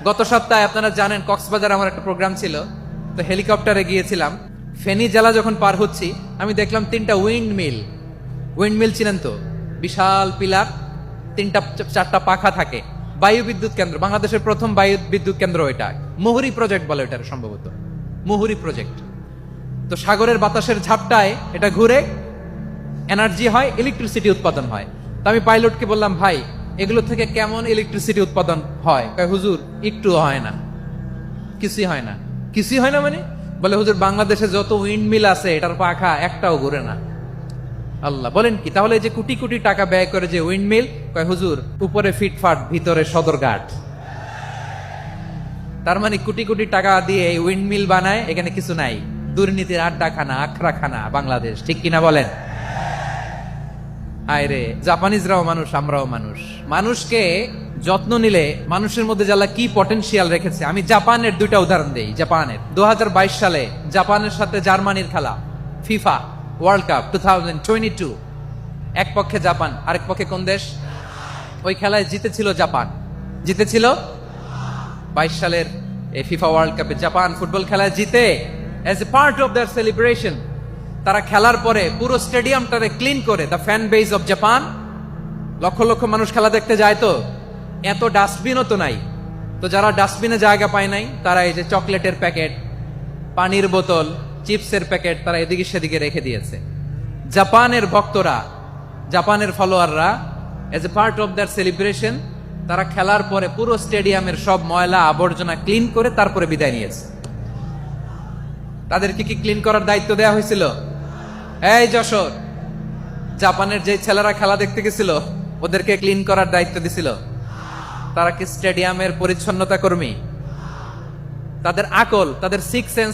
গত সপ্তাহে আপনারা জানেন কক্সবাজার আমার একটা প্রোগ্রাম ছিল, তো হেলিকপ্টারে গিয়েছিলাম। ফেনী জেলা যখন পার হচ্ছি আমি দেখলাম 3টা উইন্ড মিল চিনেন তো, বিশাল পিলার, 3টা 4টা পাখা থাকে। বায়ু বিদ্যুৎ কেন্দ্র, বাংলাদেশের প্রথম বায়ু বিদ্যুৎ কেন্দ্র এটা। মুহুরী প্রজেক্ট বলে এটা সম্ভবত, মুহুরী প্রজেক্ট। তো সাগরের বাতাসের ঝাপটায় এটা ঘুরে এনার্জি হয়, ইলেকট্রিসিটি উৎপাদন হয়। তো আমি পাইলটকে বললাম, ভাই এগুলো থেকে কেমন ইলেকট্রিসিটি উৎপাদন হয়? কয় হুজুর একটু হয় না, কিছুই হয় না। কিছুই হয় না মানে? বলে হুজুর বাংলাদেশে যত উইন্ড মিল আছে এটার পাখা একটাও ঘুরে না। আল্লাহ, বলেন কি? তাহলে এই যে কোটি কোটি টাকা ব্যয় করে যে উইন্ড মিল, কয় হুজুর উপরে ফিটফাট ভিতরে সদরঘাট। তার মানে কোটি কোটি টাকা দিয়ে এই উইন্ড মিল বানায়, এখানে কিছু নাই। দুর্নীতির আড্ডাখানা, আখড়াখানা বাংলাদেশ, ঠিক কিনা বলেন? আয় রে, জাপানিজরাও মানুষ, আমরাও মানুষ। মানুষকে যত্ন নিলে মানুষের মধ্যে যারা কি পটেনশিয়াল রেখেছে। আমি জাপানের 2টা উদাহরণ দেই। জাপানের 2022 সালে জাপানের সাথে জার্মানির খেলা, ফিফা ওয়ার্ল্ড কাপ 2022। এক পক্ষে জাপান, আরেক পক্ষে কোন দেশ? ওই খেলায় জিতেছিল জাপান, জিতেছিল 22 সালের এই ফিফা ওয়ার্ল্ড কাপে জাপান ফুটবল খেলায় জিতে। As a part of their celebration তারা খেলার পরে পুরো স্টেডিয়ামটারে ক্লিন করে, the fan base of Japan, lakh lakh মানুষ খেলা দেখতে যায়, তো এত ডাস্টবিনও তো নাই। তো যারা ডাস্টবিনে জায়গা পায় নাই, তারা এই যে চকলেটের প্যাকেট, পানির বোতল, চিপসের প্যাকেট তারা এদিকে সেদিকে রেখে দিয়েছে। জাপানের ভক্তরা, জাপানের ফলোয়াররা, as a part of their celebration তারা খেলার পরে পুরো স্টেডিয়ামের সব ময়লা আবর্জনা ক্লিন করে তারপরে বিদায় নিয়েছে। তাদেরকে কি ক্লিন করার দায়িত্ব দেওয়া হয়েছিল? এই যশোর, জাপানের যে ছেলেরা খেলা দেখতে গেছিল ওদেরকে ক্লিন করার দায়িত্ব দিছিল? তারা কি স্টেডিয়ামের পরিচ্ছন্নতা কর্মী? তাদের আকল, তাদের সিক্স সেন্স